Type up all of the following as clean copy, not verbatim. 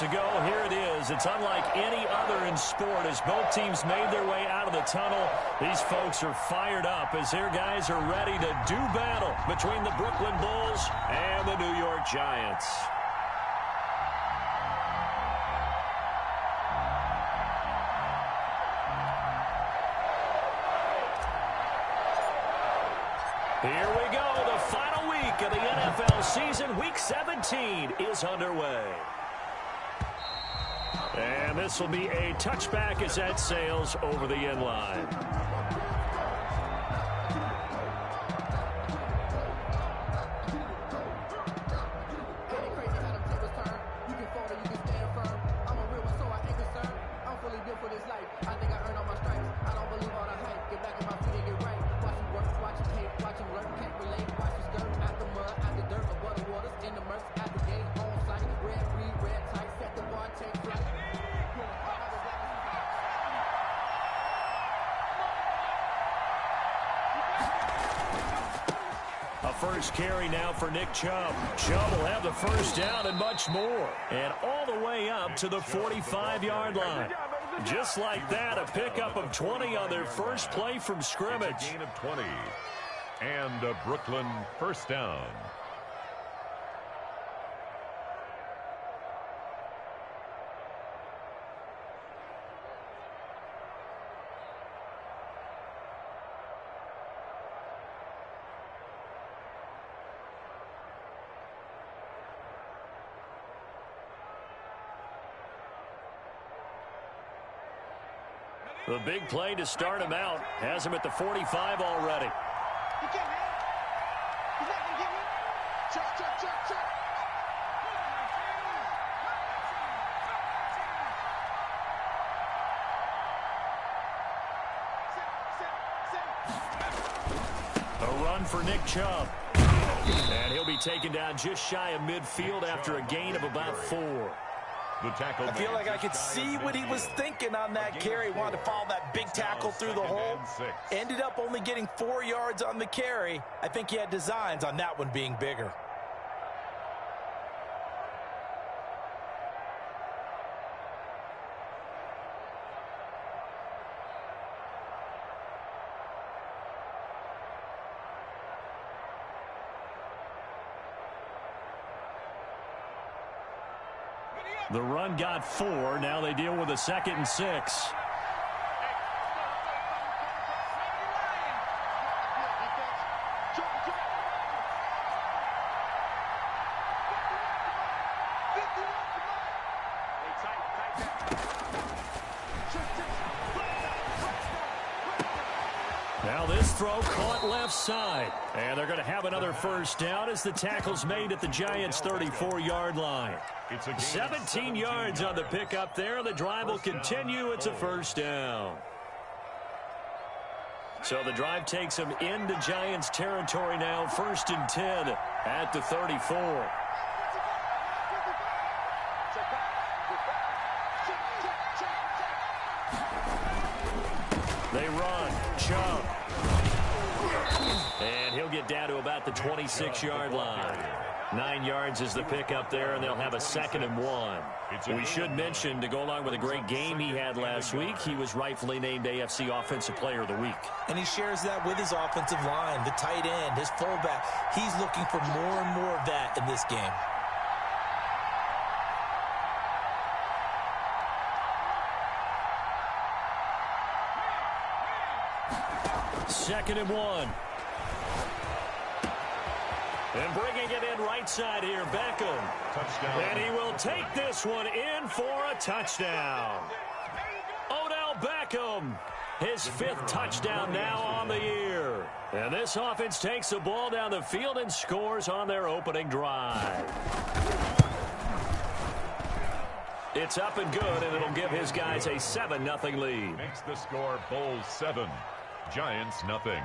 minutes ago, here it is. It's unlike any other in sport as both teams made their way out of the tunnel. These folks are fired up as their guys are ready to do battle between the Brooklyn Bulls and the New York Giants. Here we go. The final week of the NFL season. Week 17 is underway. And this will be a touchback as that sails over the end line. First carry now for Nick Chubb. Chubb will have the first down and much more. And all the way up to the 45-yard line. Just like that, a pickup of 20 on their first play from scrimmage. It's a gain of 20. And a Brooklyn first down. The big play to start him out has him at the 45 already. A run for Nick Chubb. And he'll be taken down just shy of midfield after a gain of about 4. I feel like I could see what he was thinking on that carry. Wanted to follow that big tackle through the hole. Ended up only getting 4 yards on the carry. I think he had designs on that one being bigger. The run got 4. Now they deal with a 2nd and 6. Now this throw caught left side. And they're going to have another first down as the tackle's made at the Giants' 34-yard line. 17 yards on the pickup there. The drive will continue. It's a first down. So the drive takes them into Giants territory now. 1st and 10 at the 34. They run. Chubb. And he'll get down to about the 26-yard line. 9 yards is the pickup there, and they'll have a 2nd and 1. We should mention, to go along with a great game he had last week, he was rightfully named AFC Offensive Player of the Week. And he shares that with his offensive line, the tight end, his fullback. He's looking for more and more of that in this game. Second and 1. And bringing it in right side here, Beckham. Touchdown. And he will take this one in for a touchdown. Odell Beckham, his 5th touchdown now on the year. And this offense takes the ball down the field and scores on their opening drive. It's up and good, and it'll give his guys a 7-0 lead. Makes the score Bulls 7, Giants nothing.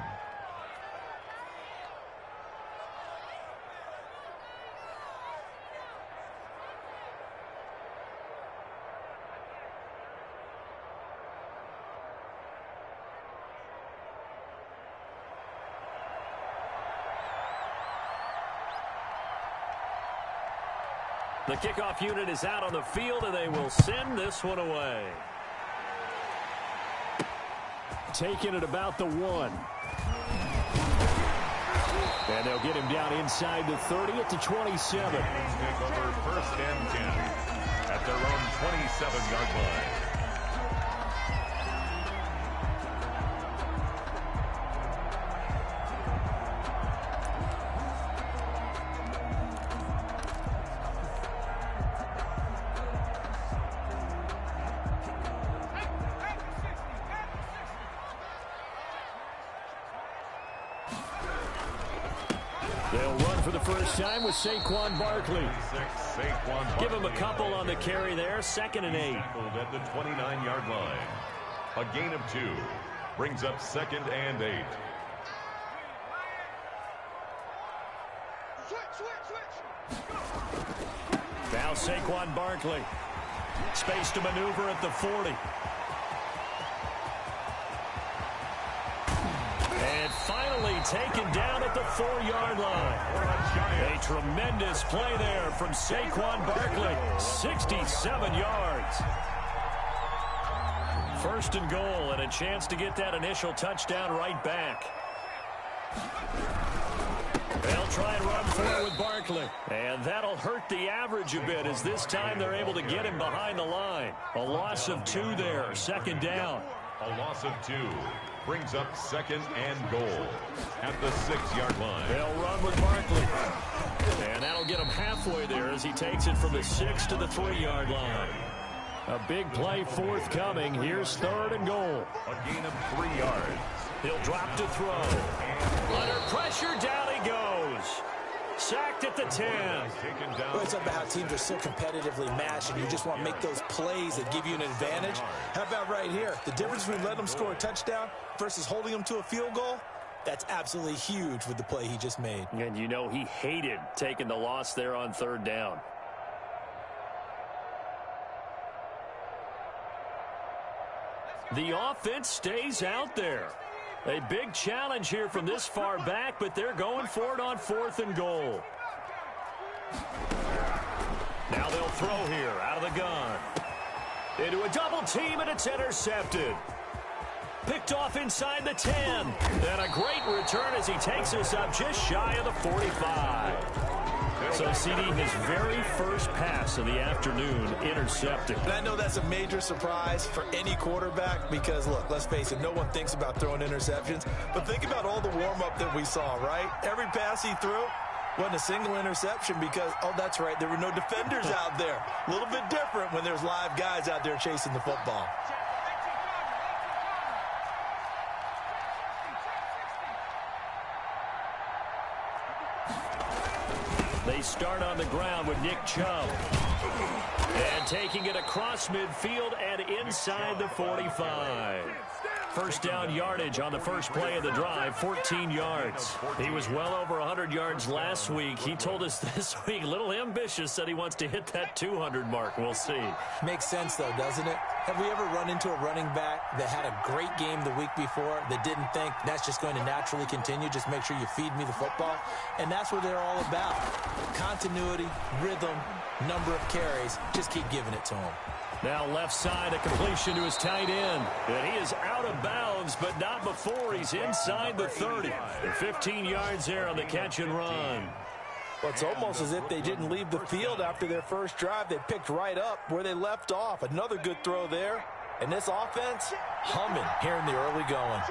The kickoff unit is out on the field, and they will send this one away. Taking it about the 1. And they'll get him down inside the 30 at the 27. Take over 1st and 10 at their own 27-yard line. They'll run for the first time with Saquon Barkley. Give him a couple on the carry there. 2nd and 8. At the 29-yard line. A gain of 2 brings up 2nd and 8. Now Saquon Barkley. Space to maneuver at the 40. And finally taken down at the 4-yard line. A tremendous play there from Saquon Barkley. 67 yards. 1st and goal, and a chance to get that initial touchdown right back. They'll try and run forward with Barkley. And that'll hurt the average a bit, as this time they're able to get him behind the line. A loss of 2 there. 2nd down. A loss of 2 brings up 2nd and goal at the 6-yard line. They'll run with Barkley. And that'll get him halfway there as he takes it from the 6 to the 3-yard line. A big play forthcoming. Here's 3rd and goal. A gain of 3 yards. He'll drop to throw. Under pressure, down he goes. Sacked at the 10. Well, it's about how teams are so competitively matched, and you just want to make those plays that give you an advantage. How about right here? The difference between letting them score a touchdown versus holding them to a field goal, that's absolutely huge with the play he just made. And you know he hated taking the loss there on 3rd down. The offense stays out there. A big challenge here from this far back, but they're going for it on 4th and goal. Now they'll throw here out of the gun. Into a double team, and it's intercepted. Picked off inside the 10. And a great return as he takes us up just shy of the 45. So, CD, his very first pass of the afternoon intercepted. And I know that's a major surprise for any quarterback because, look, let's face it, no one thinks about throwing interceptions. But think about all the warm-up that we saw, right? Every pass he threw wasn't a single interception because, oh, that's right, there were no defenders out there. A little bit different when there's live guys out there chasing the football. They start on the ground with Nick Chubb. And taking it across midfield and inside the 45. First down yardage on the first play of the drive, 14 yards. He was well over 100 yards last week. He told us this week, a little ambitious, said he wants to hit that 200 mark. We'll see. Makes sense, though, doesn't it? Have we ever run into a running back that had a great game the week before that didn't think that's just going to naturally continue? Just make sure you feed me the football. And that's what they're all about. Continuity, rhythm, number of carries. Just keep giving it to him. Now left side, a completion to his tight end. And he is out of bounds, but not before he's inside the 30. 15 yards there on the catch and run. Well, it's almost as if they didn't leave the field after their first drive. They picked right up where they left off. Another good throw there. And this offense, humming here in the early going.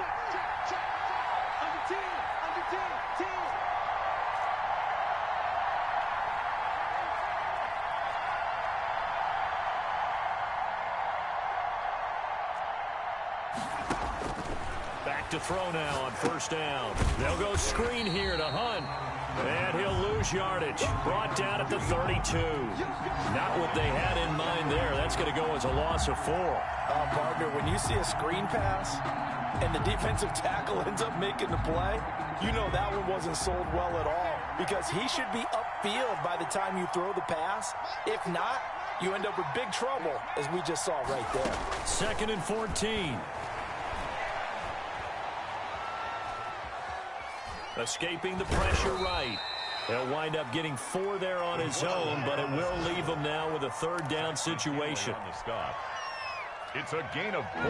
To throw now on first down. They'll go screen here to Hunt. And he'll lose yardage. Brought down at the 32. Not what they had in mind there. That's going to go as a loss of 4. Partner, when you see a screen pass and the defensive tackle ends up making the play, you know that one wasn't sold well at all. Because he should be upfield by the time you throw the pass. If not, you end up with big trouble, as we just saw right there. 2nd and 14. Escaping the pressure right. He'll wind up getting 4 there on his own, but it will leave him now with a third down situation. It's a gain of 4,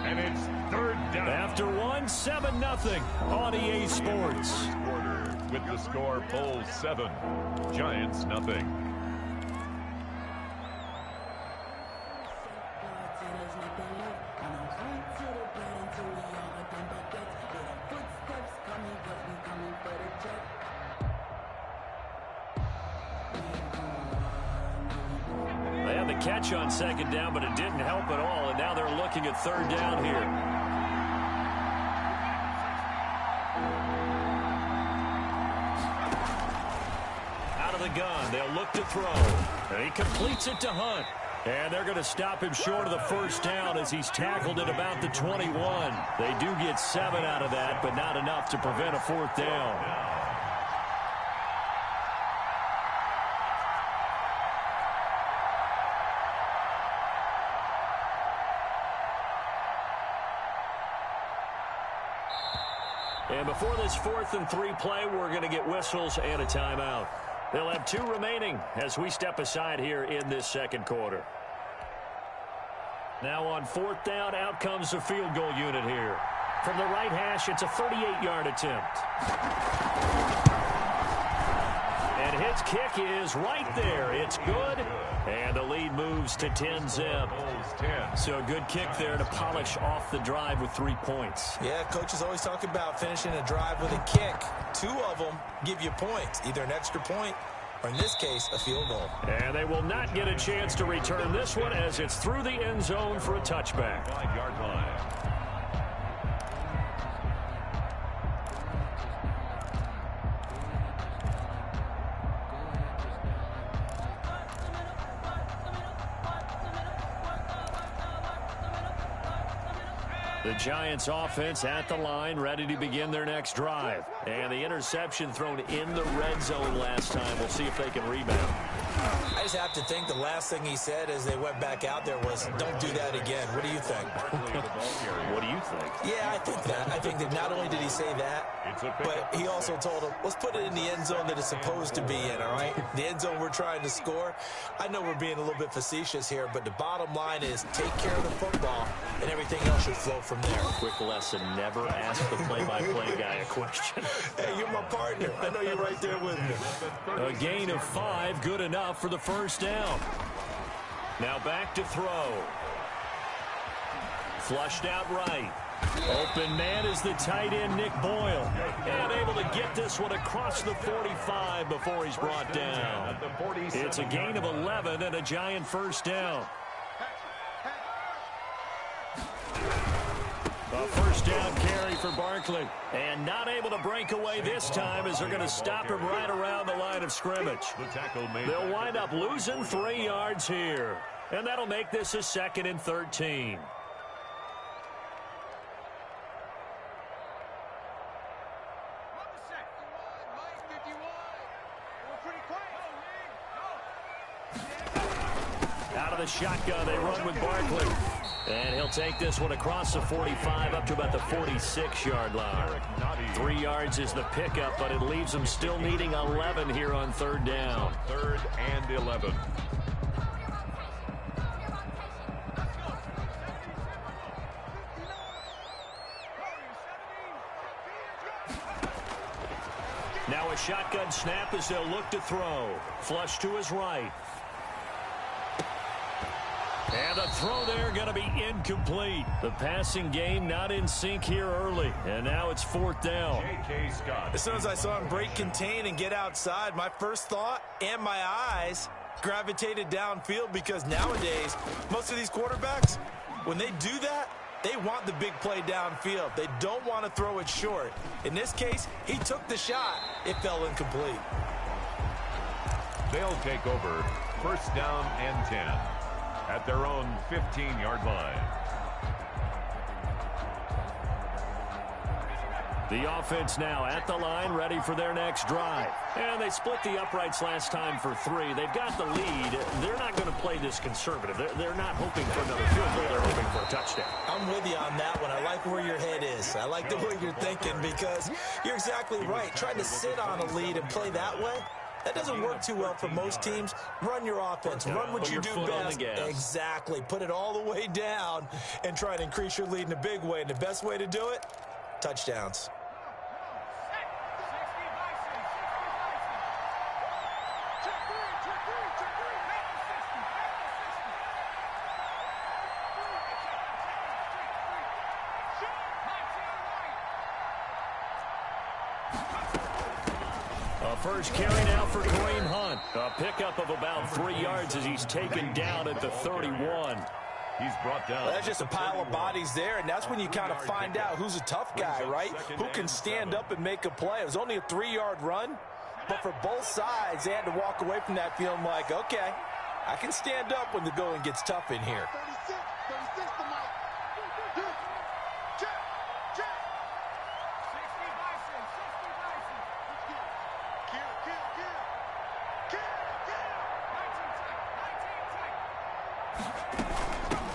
and it's third down. After 1, 7-0 on EA Sports. Quarter with the score Bulls 7, Giants nothing. Catch on second down, but it didn't help at all, and now they're looking at third down here. Out of the gun, they'll look to throw, and he completes it to Hunt. And they're going to stop him short of the first down as he's tackled at about the 21. They do get 7 out of that, but not enough to prevent a fourth down. And before this 4th and 3 play, we're going to get whistles and a timeout. They'll have 2 remaining as we step aside here in this second quarter. Now on 4th down, out comes the field goal unit here. From the right hash, it's a 38-yard attempt. And his kick is right there. It's good. And the lead moves to 10-zip. So a good kick there to polish off the drive with 3 points. Yeah, coaches always talk about finishing a drive with a kick. 2 of them give you points, either an extra point or, in this case, a field goal. And they will not get a chance to return this one as it's through the end zone for a touchback. 5-yard line. The Giants offense at the line, ready to begin their next drive. And the interception thrown in the red zone last time. We'll see if they can rebound. I just have to think the last thing he said as they went back out there was, don't do that again. What do you think? What do you think? Yeah, I think that. I think that not only did he say that, but he also told him, let's put it in the end zone that it's supposed to be in, all right? The end zone we're trying to score. I know we're being a little bit facetious here, but the bottom line is take care of the football, and everything else should flow from there. Quick lesson, never ask the play-by-play guy a question. Hey, you're my partner. I know you're right there with me. A gain of 5, good enough for the first down. Now back to throw. Flushed out right. Open man is the tight end, Nick Boyle. And able to get this one across the 45 before he's brought down. It's a gain of 11 and a Giant first down. A first down carry for Barkley. And not able to break away this time as they're going to stop him right around the line of scrimmage. They'll wind up losing 3 yards here. And that'll make this a 2nd and 13. Out of the shotgun, they run with Barkley. And he'll take this one across the 45 up to about the 46-yard line. 3 yards is the pickup, but it leaves them still needing 11 here on third down. 3rd and 11. Now a shotgun snap as they'll look to throw. Flush to his right. And the throw there going to be incomplete. The passing game not in sync here early. And now it's 4th down. As soon as I saw him break contain and get outside, my first thought and my eyes gravitated downfield, because nowadays, most of these quarterbacks, when they do that, they want the big play downfield. They don't want to throw it short. In this case, he took the shot. It fell incomplete. They'll take over 1st down and 10 at their own 15-yard line. The offense now at the line, ready for their next drive. And they split the uprights last time for 3. They've got the lead. They're not going to play this conservative. They're not hoping for another field goal. They're hoping for a touchdown. I'm with you on that one. I like where your head is. I like the way you're thinking because you're exactly right. Trying to sit on a lead and play that way, that doesn't work too well for most teams. Run your offense. Run what you do best. Exactly. Put it all the way down and try to increase your lead in a big way. And the best way to do it, touchdowns. First carry now for Kareem Hunt. A pickup of about 3 yards as he's taken down at the 31. He's brought down. Well, that's just a pile of bodies there, and that's when you kind of find out who's a tough guy, right? Who can stand up and make a play. It was only a 3-yard run, but for both sides, they had to walk away from that feeling like, okay, I can stand up when the going gets tough in here.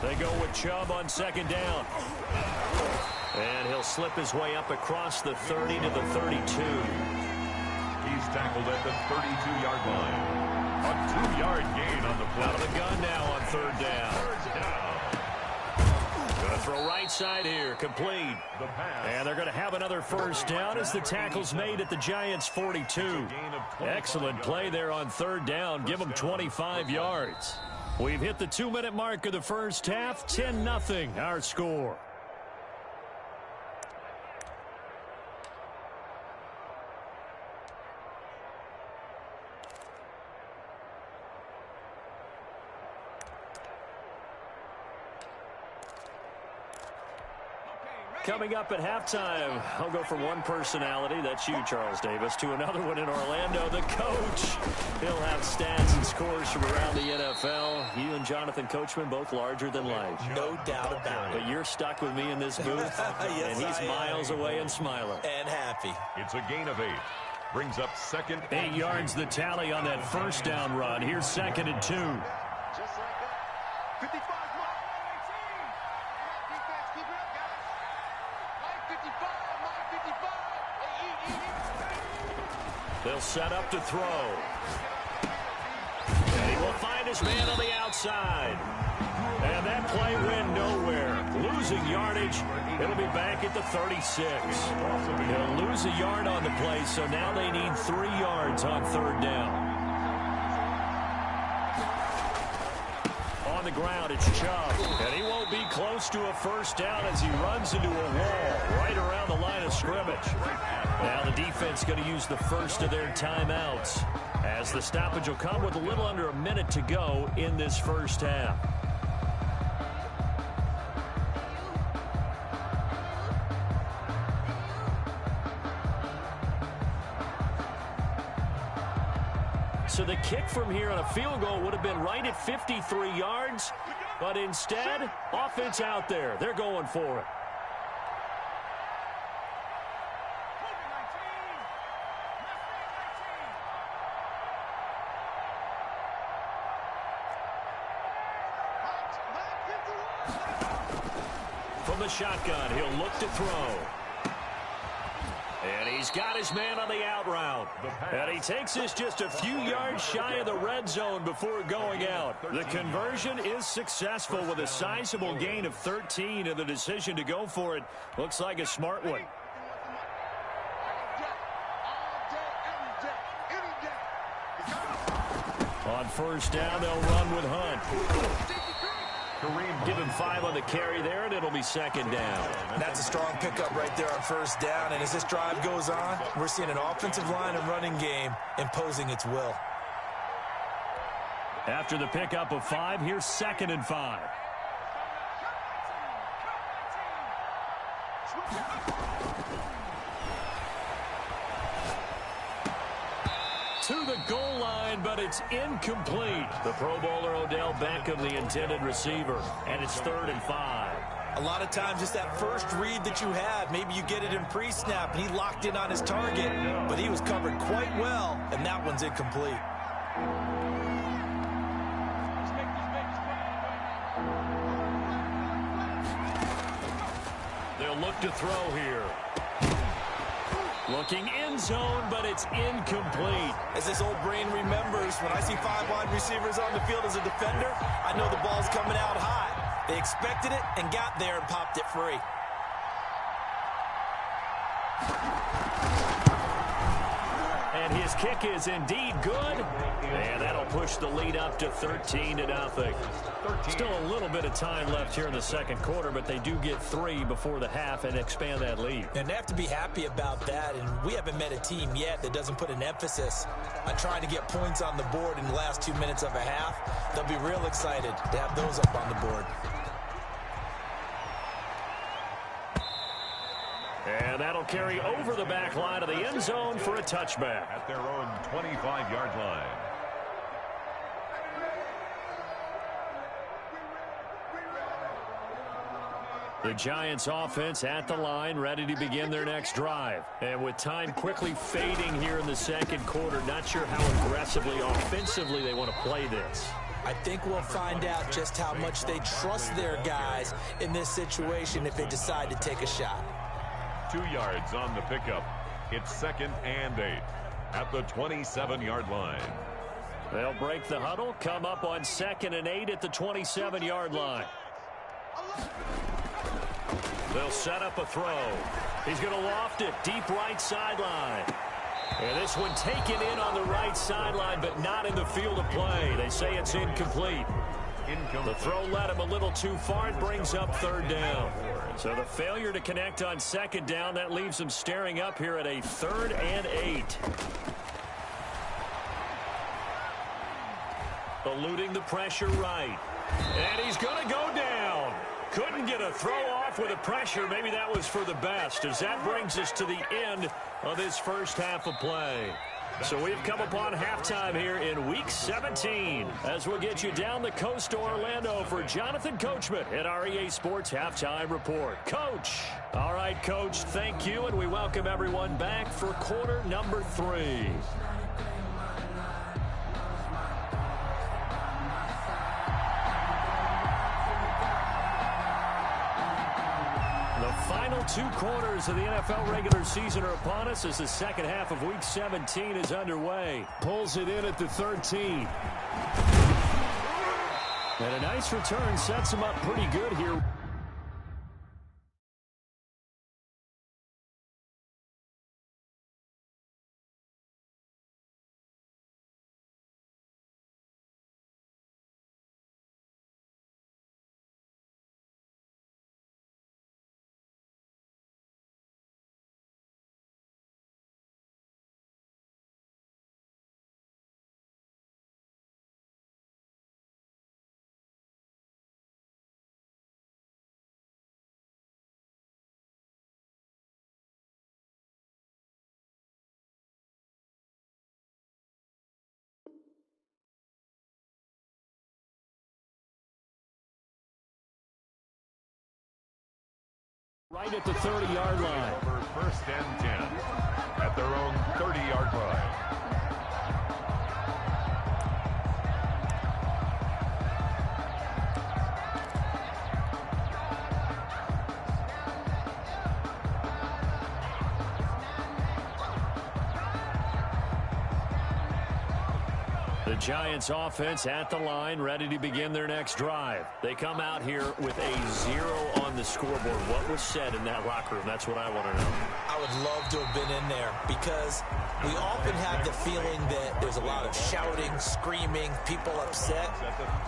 They go with Chubb on second down. And he'll slip his way up across the 30 to the 32. He's tackled at the 32-yard line. A 2-yard gain on the play. Out of the gun now on third down. Going to throw right side here, complete. And they're going to have another first down as the tackle's made at the Giants' 42. Excellent play there on third down. Give them 25 yards. We've hit the 2-minute mark of the first half. 10-0 our score. Coming up at halftime, I'll go from one personality, that's you, Charles Davis, to another one in Orlando, the coach. He'll have stats and scores from around the NFL. You and Jonathan Coachman, both larger than life. No doubt about it. But you're stuck with me in this booth, yes, and he's miles away and smiling. And happy. It's a gain of 8. Brings up second. 8 yards the tally on that first down run. Here's 2nd and 2. Just like that. 55. They'll set up to throw. And he will find his man on the outside. And that play went nowhere. Losing yardage. It'll be back at the 36. He'll lose a yard on the play, so now they need 3 yards on third down. On the ground, it's Chubb. And he won't be close to a first down as he runs into a wall right around the line of scrimmage. Now the defense going to use the first of their timeouts as the stoppage will come with a little under a minute to go in this first half. So the kick from here on a field goal would have been right at 53 yards, but instead, offense out there. They're going for it. From the shotgun, he'll look to throw. And he's got his man on the out route. And he takes this just a few yards shy of the red zone before going out. The conversion is successful with a sizable gain of 13, and the decision to go for it looks like a smart one. On first down, they'll run with Hunt. Give him 5 on the carry there, and it'll be second down. That's a strong pickup right there on first down. And as this drive goes on, we're seeing an offensive line and running game imposing its will. After the pickup of 5, here's 2nd and 5. To the goal line, but it's incomplete. The Pro Bowler Odell Beckham, the intended receiver, and it's 3rd and 5. A lot of times, just that first read that you have, maybe you get it in pre-snap, and he locked in on his target, but he was covered quite well, and that one's incomplete. They'll look to throw here. Looking end zone, but it's incomplete. As this old brain remembers, when I see 5 wide receivers on the field as a defender, I know the ball's coming out high. They expected it and got there and popped it free. And his kick is indeed good. And that'll push the lead up to 13-0. Still a little bit of time left here in the second quarter, but they do get 3 before the half and expand that lead. And they have to be happy about that. And we haven't met a team yet that doesn't put an emphasis on trying to get points on the board in the last 2 minutes of a half. They'll be real excited to have those up on the board. And that'll carry over the back line of the end zone for a touchback. At their own 25-yard line. The Giants offense at the line, ready to begin their next drive. And with time quickly fading here in the second quarter, not sure how aggressively, offensively they want to play this. I think we'll find out just how much they trust their guys in this situation if they decide to take a shot. 2 yards on the pickup. It's 2nd and 8 at the 27-yard line. They'll break the huddle, come up on 2nd and 8 at the 27-yard line. They'll set up a throw. He's going to loft it deep right sideline. And this one taken in on the right sideline, but not in the field of play. They say it's incomplete. The throw led him a little too far. It brings up 3rd down. So the failure to connect on 2nd down, that leaves him staring up here at a 3rd and 8. Eluding the pressure right. And he's going to go down. Couldn't get a throw off with the pressure. Maybe that was for the best, as that brings us to the end of this first half of play. So we've come upon halftime here in Week 17 as we'll get you down the coast to Orlando for Jonathan Coachman at our EA Sports Halftime Report. Coach. All right, Coach, thank you, and we welcome everyone back for quarter number 3. Final 2 quarters of the NFL regular season are upon us as the second half of Week 17 is underway. Pulls it in at the 13. And a nice return sets him up pretty good here. Right at the 30-yard line. For 1st and 10 at their own 30-yard line. The Giants offense at the line, ready to begin their next drive. They come out here with a 0 on the scoreboard. What was said in that locker room? That's what I want to know. I would love to have been in there because we often have the feeling that there's a lot of shouting, screaming, people upset.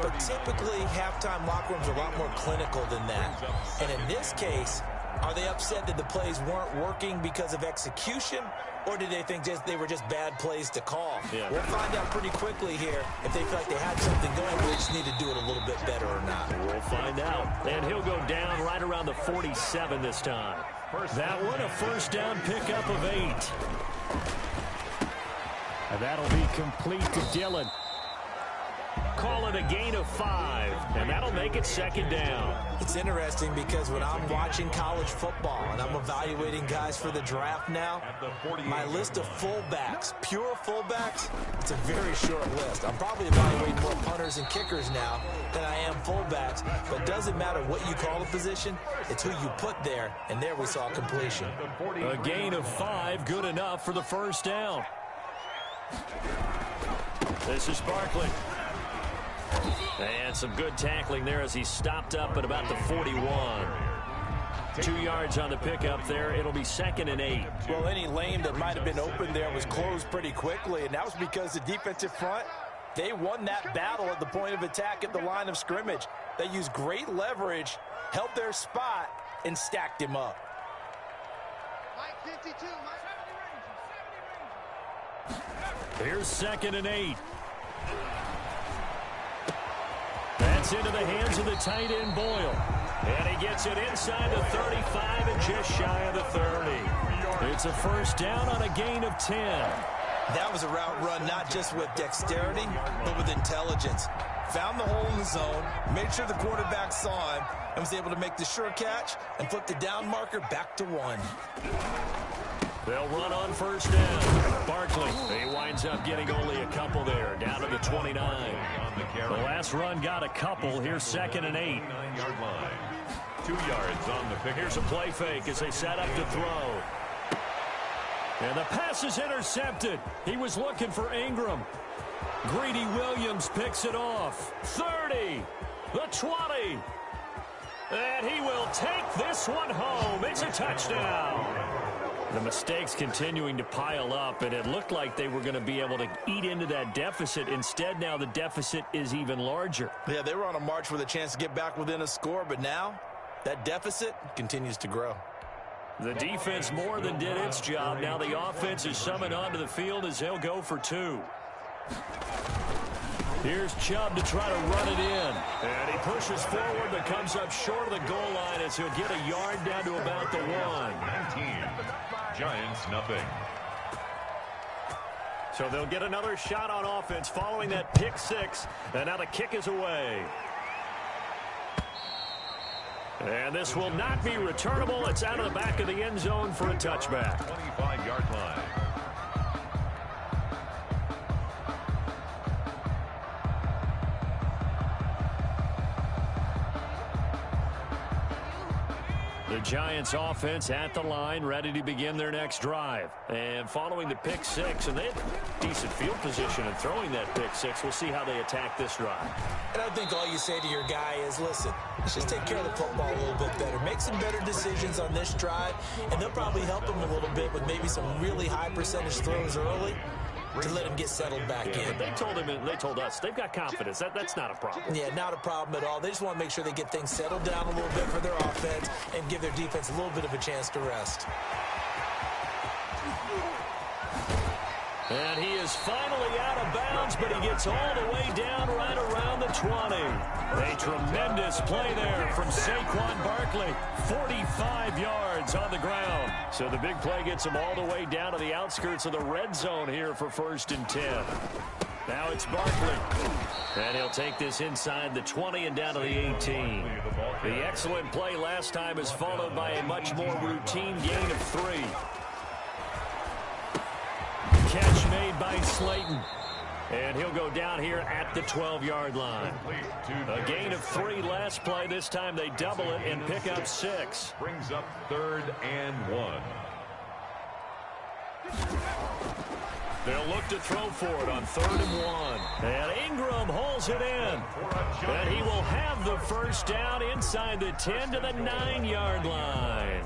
But typically, halftime locker rooms are a lot more clinical than that. And in this case, are they upset that the plays weren't working because of execution, or did they think they were just bad plays to call? Yeah. We'll find out pretty quickly here if they feel like they had something going, but they just need to do it a little bit better or not. We'll find out. And he'll go down right around the 47 this time. That one, a 1st down pickup of 8. And that'll be complete to Dillon. Call it a gain of 5. And that'll make it second down. It's interesting because when I'm watching college football and I'm evaluating guys for the draft now, my list of fullbacks, pure fullbacks, it's a very short list. I'm probably evaluating more punters and kickers now than I am fullbacks, but it doesn't matter what you call the position, it's who you put there, and there we saw completion. A gain of 5, good enough for the first down. This is Barkley. And some good tackling there as he stopped up at about the 41. 2 yards on the pickup there. It'll be 2nd and 8. Well, any lane that might have been open there was closed pretty quickly, and that was because the defensive front, they won that battle at the point of attack at the line of scrimmage. They used great leverage, held their spot, and stacked him up. Here's 2nd and 8. That's into the hands of the tight end, Boyle. And he gets it inside the 35 and just shy of the 30. It's a first down on a gain of 10. That was a route run not just with dexterity, but with intelligence. Found the hole in the zone, made sure the quarterback saw him, and was able to make the sure catch and flip the down marker back to 1. They'll run on first down. Barkley, he winds up getting only a couple there, down to the 29. The last run got a couple. Here's 2nd and 8. 9-yard line. 2 yards on the pick. Here's a play fake as they set up to throw. And the pass is intercepted. He was looking for Ingram. Greedy Williams picks it off. 30, the 20. And he will take this one home. It's a touchdown. The mistakes continuing to pile up, and it looked like they were going to be able to eat into that deficit. Instead, now the deficit is even larger. Yeah, they were on a march with a chance to get back within a score, but now that deficit continues to grow. The defense more than did its job. Now the offense is summoned onto the field as they'll go for 2. Here's Chubb to try to run it in. And he pushes forward but comes up short of the goal line as he'll get a yard down to about the 1. 19. Giants nothing. So they'll get another shot on offense following that pick 6. And now the kick is away. And this will not be returnable. It's out of the back of the end zone for a touchback. 25-yard line. The Giants offense at the line, ready to begin their next drive. And following the pick 6, and they had decent field position in throwing that pick 6. We'll see how they attack this drive. And I think all you say to your guy is, listen, let's just take care of the football a little bit better. Make some better decisions on this drive, and they'll probably help him a little bit with maybe some really high percentage throws early to let him get settled back in. They told him, and they told us, they've got confidence. That's not a problem. Yeah, not a problem at all. They just want to make sure they get things settled down a little bit for their offense and give their defense a little bit of a chance to rest. And he is finally out of bounds, but he gets all the way down right around the 20. A tremendous play there from Saquon Barkley. 45 yards on the ground. So the big play gets him all the way down to the outskirts of the red zone here for 1st and 10. Now it's Barkley. And he'll take this inside the 20 and down to the 18. The excellent play last time is followed by a much more routine gain of 3. Catch made by Slayton. And he'll go down here at the 12-yard line. A gain of 3 last play. This time they double it and pick up 6. Brings up 3rd and 1. They'll look to throw for it on 3rd and 1. And Ingram holds it in. And he will have the first down inside the 10 to the 9-yard line.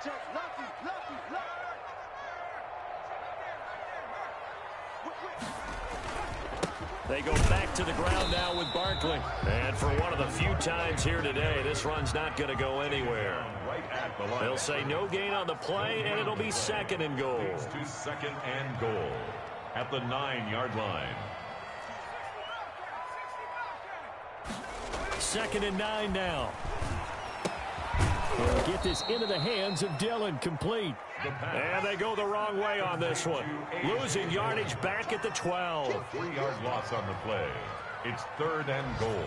Check, lucky. They go back to the ground now with Barkley. And for one of the few times here today, this run's not going to go anywhere. They'll say no gain on the play, and it'll be 2nd and goal. It's to 2nd and goal at the 9-yard line. 2nd and 9 now. They'll get this into the hands of Dillon, complete. And they go the wrong way on this one. Losing yardage back at the 12. 3-yard loss on the play. It's 3rd and goal.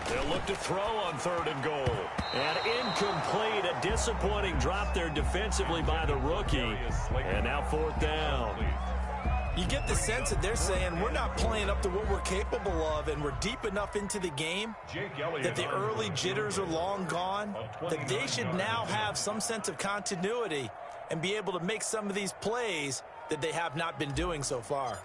They'll look to throw on 3rd and goal. And incomplete. A disappointing drop there defensively by the rookie. And now 4th down. You get the sense that they're saying we're not playing up to what we're capable of, and we're deep enough into the game that the early jitters are long gone, that they should now have some sense of continuity and be able to make some of these plays that they have not been doing so far.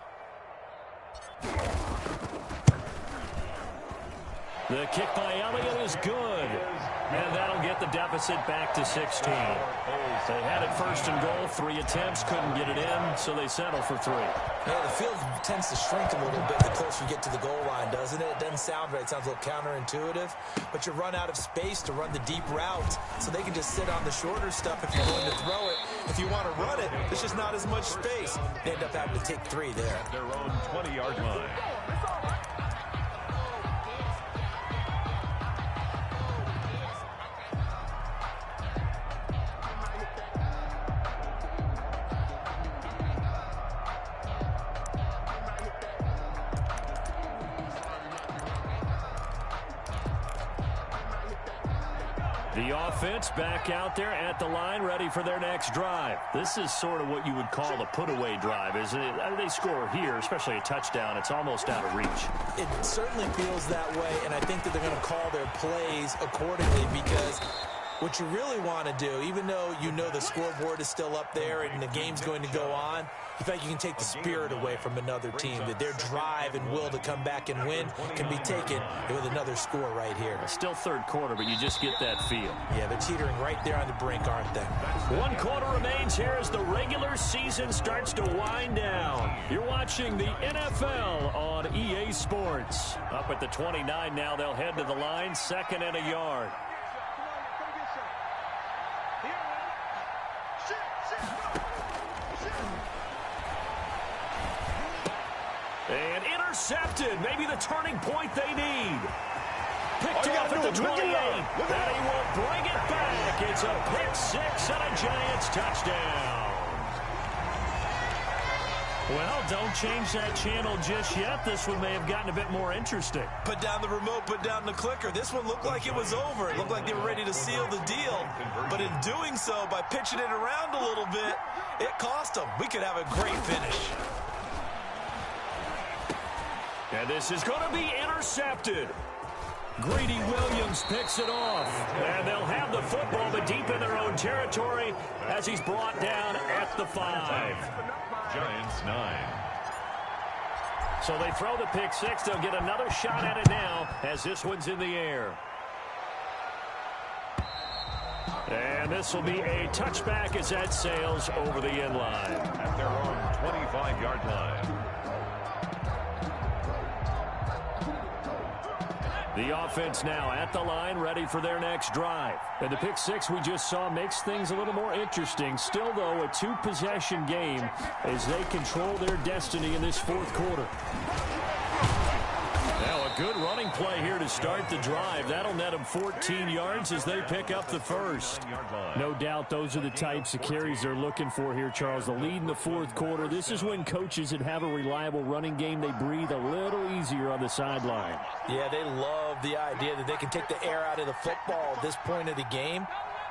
The kick by Elliott is good. And that'll get the deficit back to 16. They had it 1st and goal. 3 attempts, couldn't get it in, so they settle for 3. Yeah, the field tends to shrink a little bit the closer you get to the goal line, doesn't it? It doesn't sound right. It sounds a little counterintuitive. But you run out of space to run the deep route, so they can just sit on the shorter stuff if you're going to throw it. If you want to run it, there's just not as much space. They end up having to take 3 there. At their own 20-yard line. The offense back out there at the line, ready for their next drive. This is sort of what you would call a put-away drive, isn't it? I mean, they score here, especially a touchdown. It's almost out of reach. It certainly feels that way, and I think that they're going to call their plays accordingly, because what you really want to do, even though you know the scoreboard is still up there and the game's going to go on, you think you can take the spirit away from another team, that their drive and will to come back and win can be taken with another score right here. It's still 3rd quarter, but you just get that feel. Yeah, they're teetering right there on the brink, aren't they? 1 quarter remains here as the regular season starts to wind down. You're watching the NFL on EA Sports. Up at the 29 now, they'll head to the line, 2nd and a yard. And intercepted. Maybe the turning point they need. Picked off at the 28. And he will bring it back. It's a pick 6 and a Giants touchdown. Well, don't change that channel just yet. This one may have gotten a bit more interesting. Put down the remote, put down the clicker. This one looked like it was over. It looked like they were ready to seal the deal. But in doing so, by pitching it around a little bit, it cost them. We could have a great finish. And this is going to be intercepted. Greedy Williams picks it off. And they'll have the football, but deep in their own territory as he's brought down at the 5. Giants 9. So they throw the pick 6. They'll get another shot at it now as this one's in the air. And this will be a touchback as that sails over the end line. At their own 25-yard line. The offense now at the line, ready for their next drive. And the pick 6 we just saw makes things a little more interesting. Still, though, a 2-possession game as they control their destiny in this 4th quarter. Now a good running play here to start the drive. That'll net them 14 yards as they pick up the 1st. No doubt those are the types of carries they're looking for here, Charles. The lead in the 4th quarter. This is when coaches that have a reliable running game, they breathe a little easier on the sideline. Yeah, they love the idea that they can take the air out of the football at this point of the game.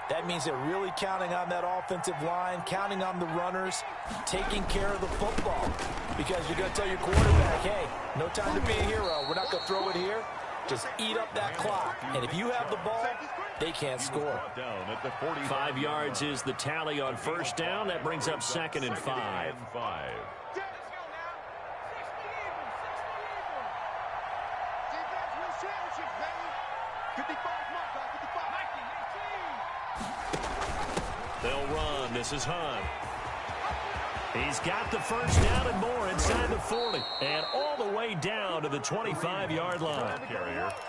That means they're really counting on that offensive line, counting on the runners, taking care of the football. Because you're going to tell your quarterback, hey, no time to be a hero. We're not going to throw it here. Just eat up that clock. And if you have the ball, they can't score. 5 yards is the tally on 1st down. That brings up 2nd and 5. They'll run. This is Hunt. He's got the 1st down and more inside the 40 and all the way down to the 25-yard line.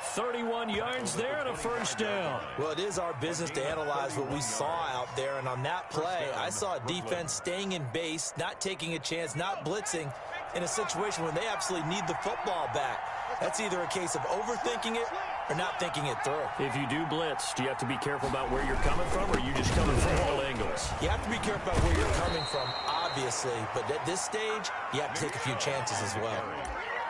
31 yards there and a first down. Well, it is our business to analyze what we saw out there, and on that play, I saw a defense staying in base, not taking a chance, not blitzing in a situation when they absolutely need the football back. That's either a case of overthinking it or not thinking it through. If you do blitz, do you have to be careful about where you're coming from, or are you just coming from all angles? You have to be careful about where you're coming from, obviously, but at this stage, you have to take a few chances as well.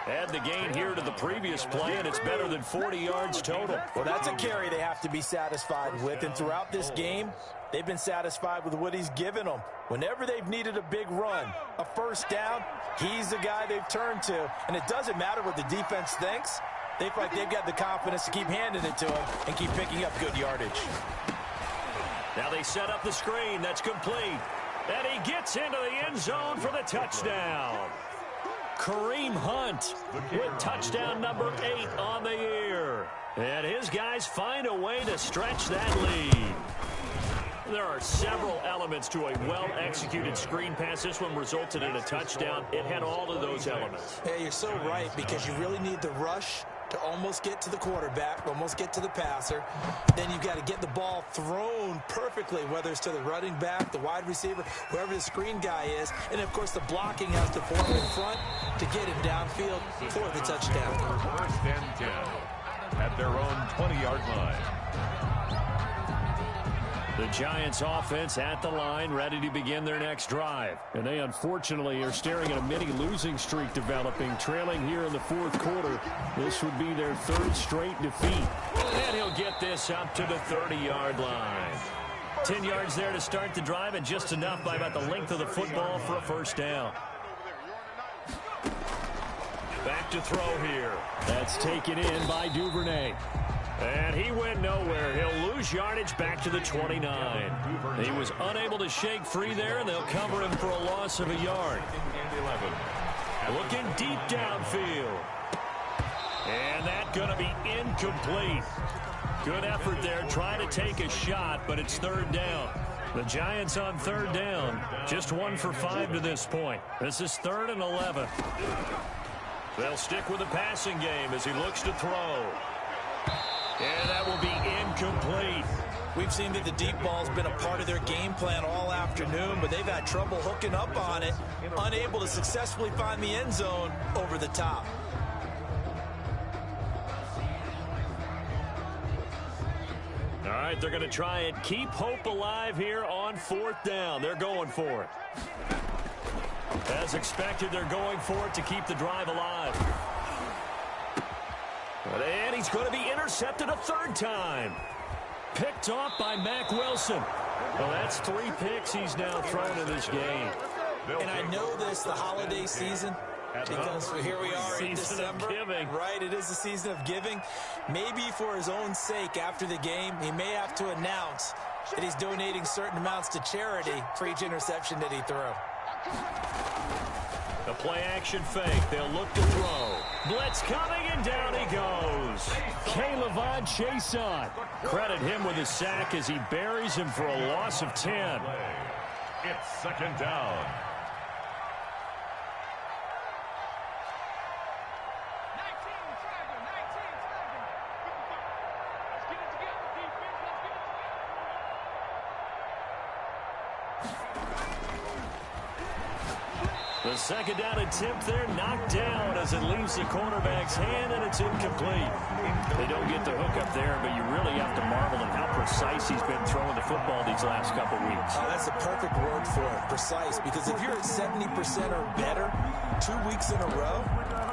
Add the gain here to the previous play, and it's better than 40 yards total. Well, that's a carry they have to be satisfied with, and throughout this game, they've been satisfied with what he's given them. Whenever they've needed a big run, a first down, he's the guy they've turned to, and it doesn't matter what the defense thinks. They feel like they've got the confidence to keep handing it to him and keep picking up good yardage. Now they set up the screen. That's complete. And he gets into the end zone for the touchdown. Kareem Hunt with touchdown number 8 on the year. And his guys find a way to stretch that lead. There are several elements to a well-executed screen pass. This one resulted in a touchdown. It had all of those elements. Yeah, you're so right, because you really need the rush to almost get to the quarterback, almost get to the passer. Then you've got to get the ball thrown perfectly, whether it's to the running back, the wide receiver, whoever the screen guy is. And, of course, the blocking has to form in front to get him downfield for the touchdown. First and 10 at their own 20-yard line. The Giants offense at the line, ready to begin their next drive. And they unfortunately are staring at a mini losing streak developing, trailing here in the fourth quarter. This would be their 3rd straight defeat. And he'll get this up to the 30-yard line. 10 yards there to start the drive, and just enough by about the length of the football for a first down. Back to throw here. That's taken in by Duvernay. And he went nowhere. He'll lose yardage back to the 29. He was unable to shake free there, and they'll cover him for a loss of a yard. Looking deep downfield. And that's going to be incomplete. Good effort there, trying to take a shot, but it's 3rd down. The Giants on 3rd down. Just 1 for 5 to this point. This is 3rd and 11. They'll stick with the passing game as he looks to throw. And that will be incomplete. We've seen that the deep ball's been a part of their game plan all afternoon, but they've had trouble hooking up on it, unable to successfully find the end zone over the top. All right, they're going to try and keep hope alive here on 4th down. They're going for it. As expected, they're going for it to keep the drive alive. And he's going to be intercepted a 3rd time. Picked off by Mack Wilson. Well, that's 3 picks he's now thrown in this game. And I know this, the holiday season, because here we are in December. Right, it is the season of giving. Maybe for his own sake after the game, he may have to announce that he's donating certain amounts to charity for each interception that he threw. The play-action fake. They'll look to throw. Blitz coming, and down he goes. K'Lavon Chaisson. Credit him with his sack as he buries him for a loss of 10. It's 2nd down. The 2nd down attempt there knocked down as it leaves the cornerback's hand, and it's incomplete. They don't get the hook up there, but you really have to marvel at how precise he's been throwing the football these last couple weeks. That's a perfect word for it, precise, because if you're at 70% or better 2 weeks in a row,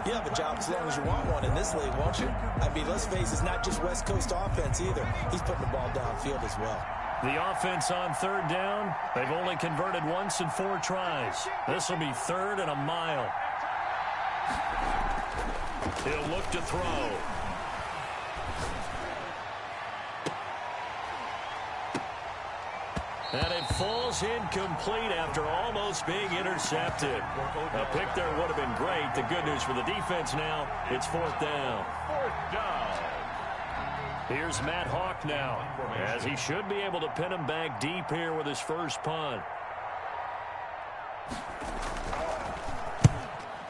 you have a job as long as you want one in this league, won't you? I mean, let's face it, it's not just West Coast offense either. He's putting the ball downfield as well. The offense on 3rd down, they've only converted once in 4 tries. This will be 3rd and a mile. He'll look to throw. And it falls incomplete after almost being intercepted. A pick there would have been great. The good news for the defense now, it's 4th down. 4th down. Here's Matt Hawk now, as he should be able to pin him back deep here with his first punt.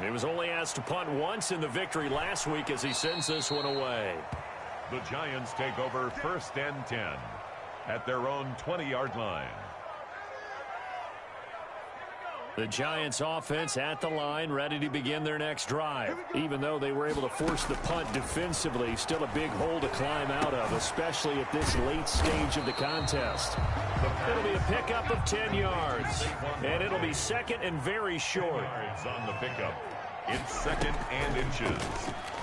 He was only asked to punt once in the victory last week as he sends this one away. The Giants take over 1st and 10 at their own 20-yard line. The Giants offense at the line, ready to begin their next drive. Even though they were able to force the punt defensively, still a big hole to climb out of, especially at this late stage of the contest. It'll be a pickup of 10 yards, and it'll be second and very short. Yards on the pickup. It's 2nd and inches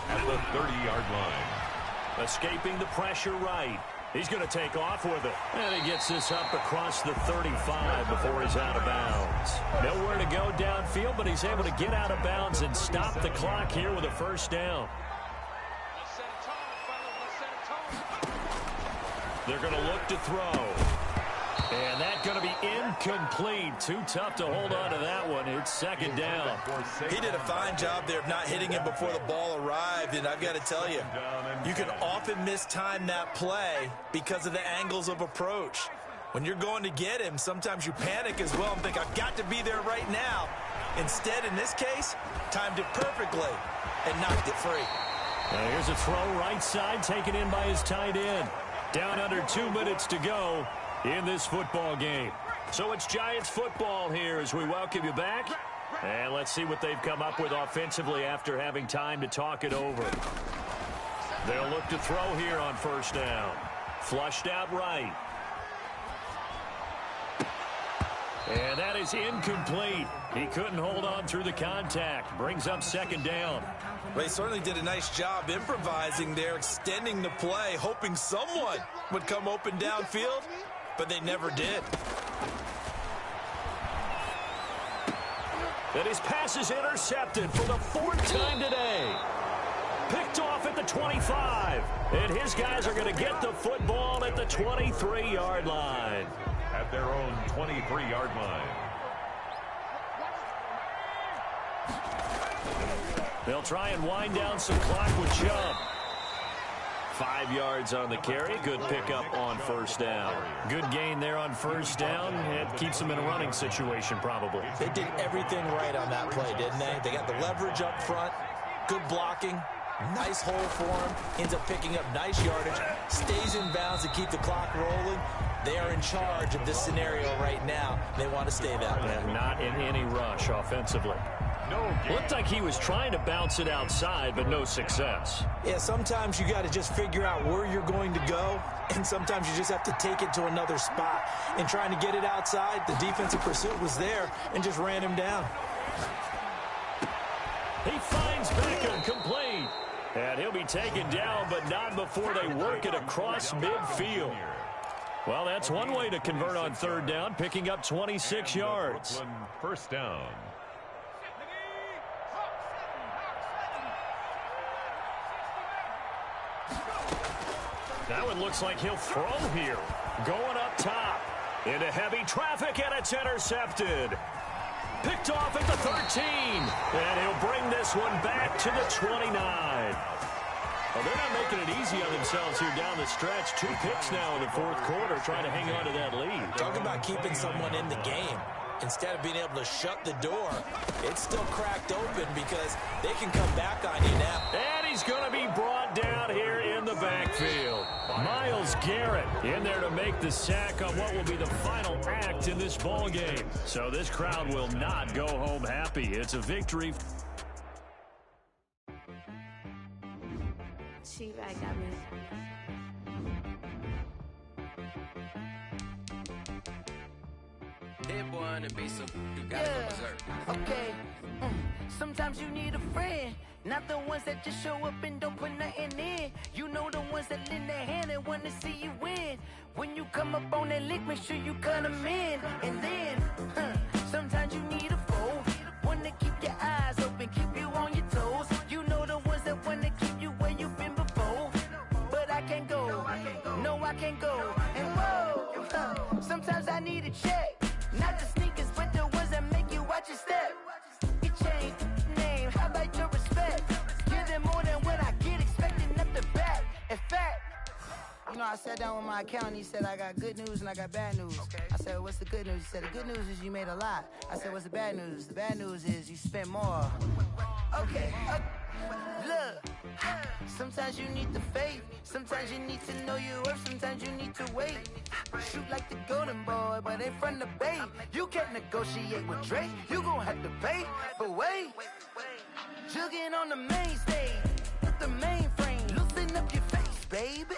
at the 30-yard line. Escaping the pressure right. He's going to take off with it. And he gets this up across the 35 before he's out of bounds. Nowhere to go downfield, but he's able to get out of bounds and stop the clock here with a first down. They're going to look to throw. And that's going to be incomplete. Too tough to hold on to that one. It's 2nd down. He did a fine job there of not hitting him before the ball arrived, and I've got to tell you, you can often mistime that play because of the angles of approach. When you're going to get him, sometimes you panic as well and think, I've got to be there right now. Instead, in this case, timed it perfectly and knocked it free. Now here's a throw right side taken in by his tight end. Down under 2 minutes to go in this football game. So it's Giants football here as we welcome you back. And let's see what they've come up with offensively after having time to talk it over. They'll look to throw here on first down. Flushed out right. And that is incomplete. He couldn't hold on through the contact. Brings up 2nd down. Well, he certainly did a nice job improvising there, extending the play, hoping someone would come open downfield, but they never did. And his pass is intercepted for the 4th time today. Picked off at the 25. And his guys are going to get the football at the 23-yard line. At their own 23-yard line. They'll try and wind down some clock with Chubb. 5 yards on the carry. Good pickup on first down. Good gain there on first down. It keeps them in a running situation probably. They did everything right on that play, didn't they? They got the leverage up front, good blocking, nice hole for him, ends up picking up nice yardage, stays in bounds to keep the clock rolling. They are in charge of this scenario right now. They want to stay that way. And not in any rush offensively. Looked like he was trying to bounce it outside, but no success. Yeah, sometimes you got to just figure out where you're going to go, and sometimes you just have to take it to another spot. And trying to get it outside, the defensive pursuit was there and just ran him down. He finds Beckham complete. And he'll be taken down, but not before they work it across midfield. Well, that's one way to convert on 3rd down, picking up 26 yards. First down. That one looks like he'll throw here. Going up top. Into heavy traffic, and it's intercepted. Picked off at the 13. And he'll bring this one back to the 29. Well, they're not making it easy on themselves here down the stretch. 2 picks now in the 4th quarter, trying to hang on to that lead. Talk about keeping someone in the game. Instead of being able to shut the door, it's still cracked open because they can come back on you now. And he's going to be brought down here in the backfield. Myles Garrett in there to make the sack on what will be the final act in this ball game. So this crowd will not go home happy. It's a victory. T-Rag got me. Dead boy on the beat, so you gotta go berserk. Okay. Sometimes you need a friend, not the ones that just show up and don't put nothing in. You know the ones that lend their hand and want to see you win. When you come up on that lick, make sure you cut them in. And then, sometimes you need a foe, one to keep your eyes open, keep you on your toes. You know the ones that want to keep you where you've been before. But I can't go, no I can't go. And whoa, sometimes I need a check. Not the sneakers, but the ones that make you watch your step. Your chain, name, how about your respect? Give them more than what I get, expecting up the back. In fact, you know I sat down with my accountant. He said, I got good news and I got bad news. Okay. I said, what's the good news? He said, the good news is you made a lot. I said, what's the bad news? The bad news is you spent more. Okay. Look, sometimes you need the faith. Sometimes you need to know your worth. Sometimes you need to wait. Shoot like the golden boy, but ain't from the bay. You can't negotiate with Drake. You gon' have to pay. But wait, jugging on the main stage with the mainframe. Loosen up your face, baby.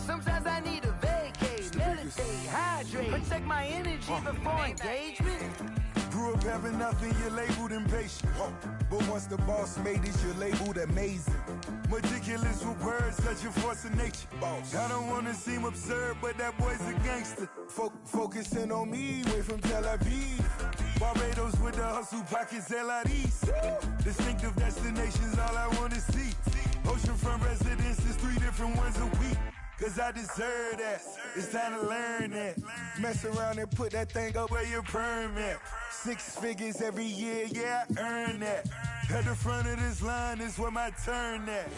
Sometimes I need a vacate, meditate, hydrate, protect my energy before engagement. Grew up having nothing, you're labeled impatient. But once the boss made it, you're labeled amazing. Meticulous with words, such a force of nature. I don't wanna seem absurd, but that boy's a gangster. Focusing on me, way from Tel Aviv. Barbados with the hustle pockets, LIDs. Distinctive destinations, all I wanna see. Oceanfront residences, 3 different ones a week. Cause I deserve that, it's time to learn that. Mess around and put that thing up where your permit. 6 figures every year, yeah, I earn that. At the front of this line is where my turn at.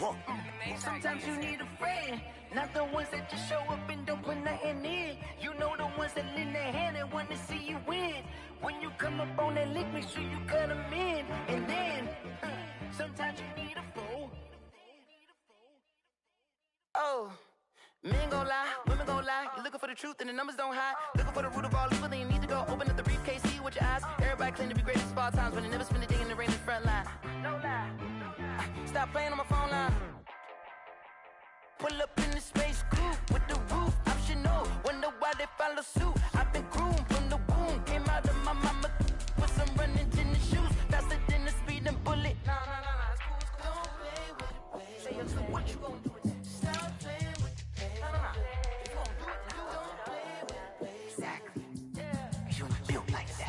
Sometimes you need a friend, not the ones that just show up and don't put nothing in. You know the ones that lend their hand and want to see you win. When you come up on that lick, make sure you cut them in. And then, sometimes you need a fool. Oh. Men gon' lie, women gon' lie. You're looking for the truth and the numbers don't hide. Looking for the root of all evil, then you need to go open up the briefcase, see with your eyes. Everybody claim to be greatest of all times, but they never spend a day in the rain in the front line. No lie. Stop playing on my phone line. Pull up in the space coupe with the roof optional. Wonder why they follow suit. I've been groomed from the womb. Came out of my mama with some running in the shoes. Faster than the speeding bullet. No, it's cool. Don't play with it, baby. Say, yo, so what you gon' do with that? Stop playing with it. Exactly. You built like that.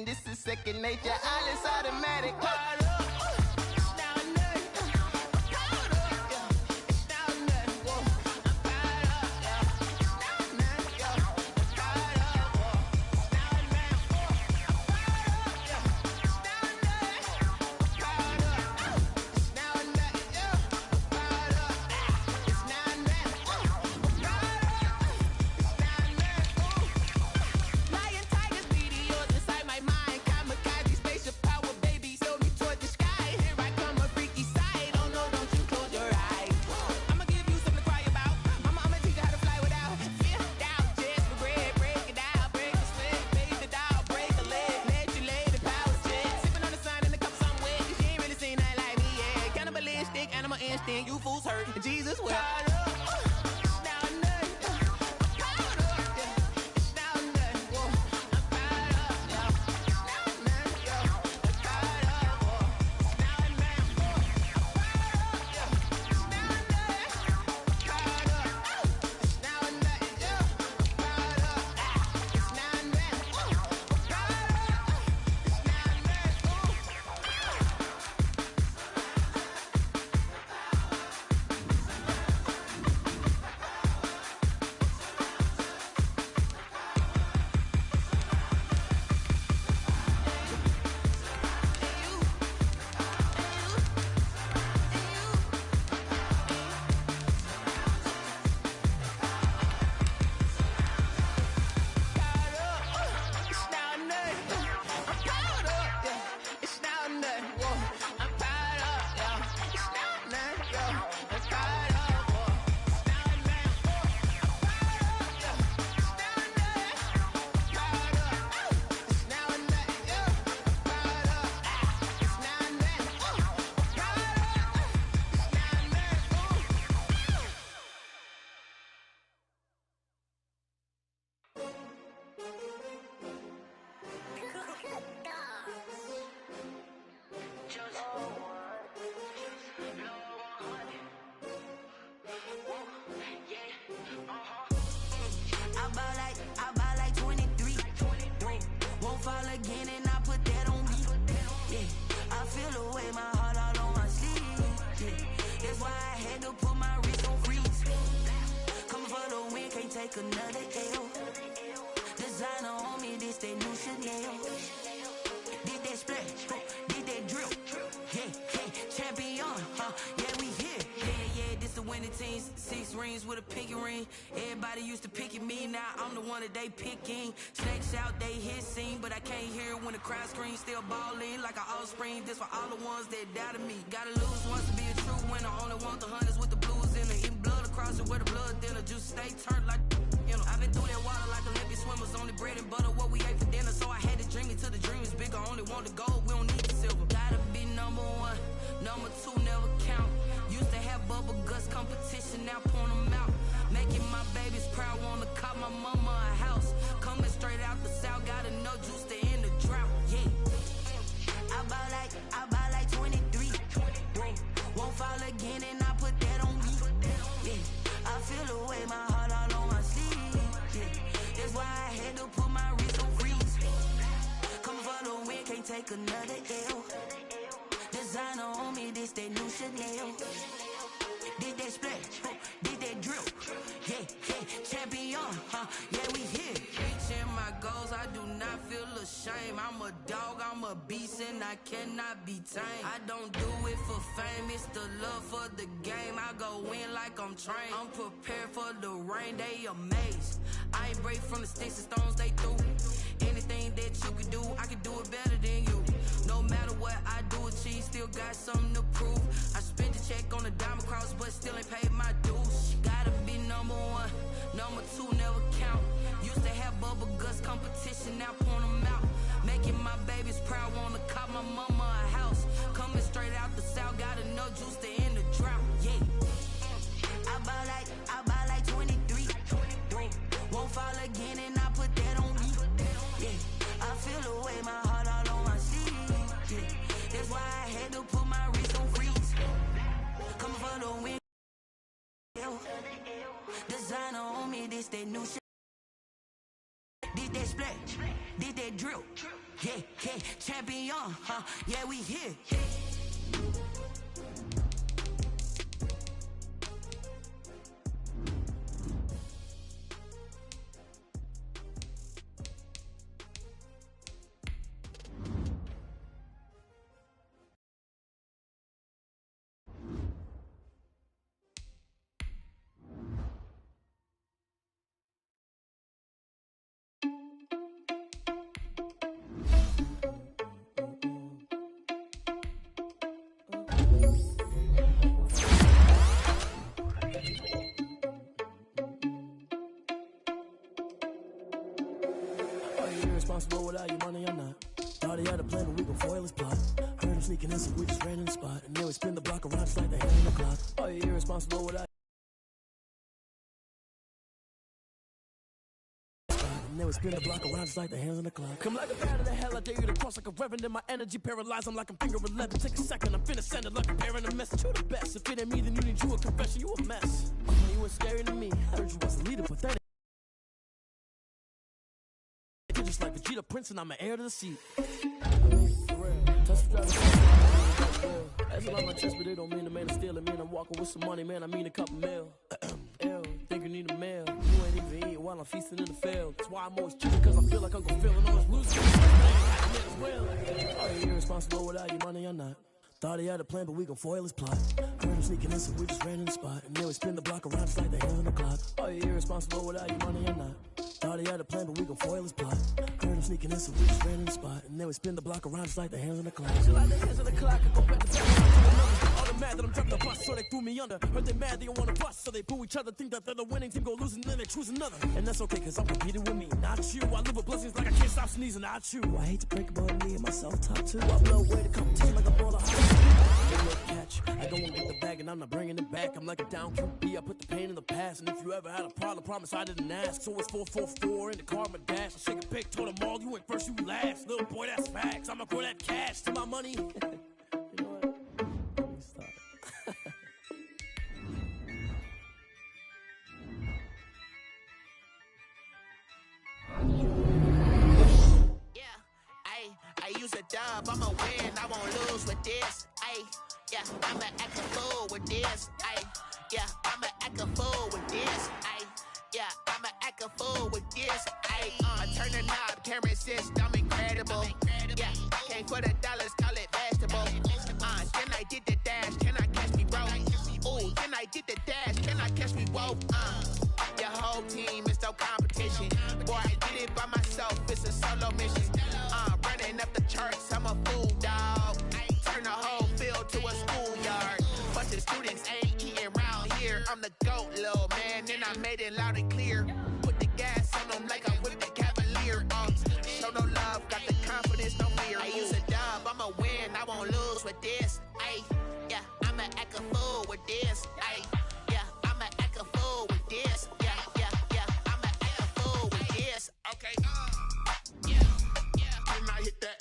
This is second nature, all is automatic. I buy like 23. Won't fall again and I put that on me. Yeah, I feel the way, my heart all on my sleeve. Yeah, that's why I had to put my wrist on freeze. Coming for the win, can't take another L. Designer on me, this that new Chanel. Did that splash, did that drill. Yeah, champion, yeah, we here. Yeah, this the winning team. 6 rings with a pinky ring. Everybody used to pick at me, now I'm the one that they picking. Snakes out, they hit scene, but I can't hear it when the crowd screams. Still balling like an offspring. This for all the ones that doubted me. Gotta lose once to be a true winner. Only want the hunters with the blues in it. Eating blood across it where the blood thinner. Juice stay turned like, you know. I've been through that water like Olympic swimmers. Only bread and butter, what we ate for dinner. So I had to dream it till the dream is bigger. Only want the gold, we don't need the silver. Gotta be number 1, number 2 never count. Used to have bubble guts competition, now point them out. Making my babies proud, wanna cop my mama a house. Coming straight out the south, gotta know juice to end the drought. Yeah, I buy like 23. Won't fall again and I put that on me. Yeah, I feel the way, my heart all on my sleeve. Yeah, that's why I had to put my wrist on freeze. Coming for the win, can't take another L. Designer on me, this that new Chanel. Did that splash, did that drill. Yeah, champion, yeah, we here. Reaching my goals, I do not feel ashamed. I'm a dog, I'm a beast, and I cannot be tamed. I don't do it for fame, it's the love for the game. I go in like I'm trained. I'm prepared for the rain, they amazed. I ain't break from the sticks and stones they threw. Anything that you can do, I can do it better than you. No matter what I do, achieve, still got something to prove. I spent the check on the diamond cross, but still ain't paid my dues. Gotta be number 1, number 2 never count. Used to have bubble guts competition, now point them out. Making my babies proud, wanna cop my mama a house. Coming straight out the south, gotta know juice to end the drought. Yeah, I buy like 23. Won't fall again and I put that on me. Yeah, I feel the way, my heart all on my sleeve. Yeah, that's why I had to put my wrist on freeze. Coming for the win. Designer on me, this that new shit. Did that splash, did that drill. Yeah, champion, yeah, we here. Irresponsible without your money, I'm not. Thought he had a plan, but we gon' foil his plot. Heard him sneaking in, so we just ran in the spot. And then we spin the block around just like the hand in the clock. Are you irresponsible without? And then we spin the block around just like the hands on the clock. Come like a bat of the hell, I dare you to cross like a reverend. In my energy paralyzed, I'm like I'm finger 11. Take a second, I'm finna send it like a parent a message. You the best, if it ain't me, then you need you a confession. You a mess. You ain't scary to me. I heard you was a leader, but that ain't just like Vegeta Prince, and I'm an heir to the seat. I mean, for real. Touch the driver. That's a lot on my chest, but it don't mean the man is stealing. Man, I'm walking with some money, man. I mean a couple mil. Ew, think you need a meal. You ain't even eating while I'm feasting in the field. That's why I'm always choosing, cause I feel like I'm gonna feel it. All those losers, as well. Are you irresponsible without your money or not? Thought he had a plan, but we gon' foil his plot. Heard him sneaking in, so we just ran in the spot. And then we spin the block around just like the hands on the clock. Are you irresponsible without your money or not? Thought he had a plan, but we gon' foil his plot. Heard him sneaking in, so we just ran in the spot. And then we spin the block around just like the hands on the clock. Just like the hands on the clock, I go back to back to the numbers. All the mad that I'm dropping the bus, so they threw me under. Heard they mad, they don't wanna bust, so they boo each other. Think that they're the winning team, go losing, then they choose another. And that's okay, cause I'm competing with me, not you. I live with blessings like I can't stop sneezing, not you. I hate to break about me and myself top two. I blow away the competition like a ball of high. Catch. I go and get the bag and I'm not bringing it back. I'm like a down QB, I put the pain in the past. And if you ever had a problem, promise I didn't ask. So it's 444 in the car, my dash. I shake a pick, told them all, you ain't first, you last. Little boy, that's facts. I'ma grow that cash to my money. You know this. Ay, yeah, I'ma act a fool with this. Ay, yeah, I'ma act a fool with this. Ay, yeah, I'ma act a fool with this. Ay, I turn the knob, can't resist, I'm incredible. Yeah, came for the dollars, call it vegetable. Then I did the dash, can I catch me, bro? Ooh, then I did the dash, can I catch me, whoa? Your whole team is no competition. Boy, I did it by myself, it's a solo mission. Running up the charts, I'm a fool, dog. Turn the whole field to a schoolyard. Bunch of students ain't eating round here. I'm the GOAT, little man, and I made it loud and clear. Put the gas on them like I'm with the Cavalier. Show no love, got the confidence, no fear. I use a dub, I'ma win, I won't lose with this. Ay, yeah, I'ma act a fool with this. Ay, yeah, I'ma act a fool with this. Yeah, yeah, yeah, I'ma act a fool with this. Okay, yeah, yeah, when I hit that.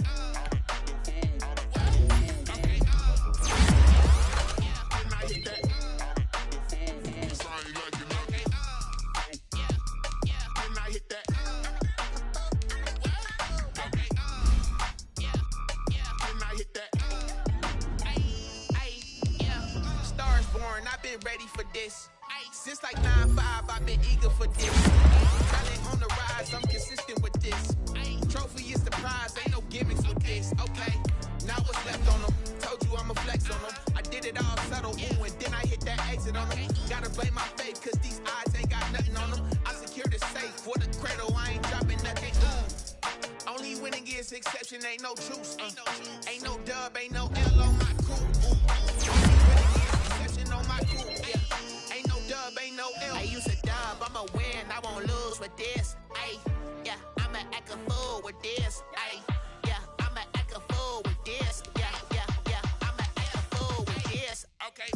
Ready for this. Since like 9-5, I've been eager for this. Talent on the rise, I'm consistent with this. Trophy is the prize, ain't no gimmicks with this. Okay, now what's left on them? Told you I'ma flex on them. I did it all subtle, ooh, and then I hit that exit on them. Gotta blame my faith, cause these eyes ain't got nothing on them. I secured the safe for the cradle, I ain't dropping nothing. Only winning is exception, ain't no truce. Ain't no dub, ain't no L on my crew. On my crew, yeah. Ain't no dub, ain't no L. I use a dub, I'ma win, I won't lose with this. Ay, yeah, I'ma act a fool with this. Ay, yeah, I'ma act a fool with this. Yeah, yeah, yeah, I'ma act a fool with this. Okay,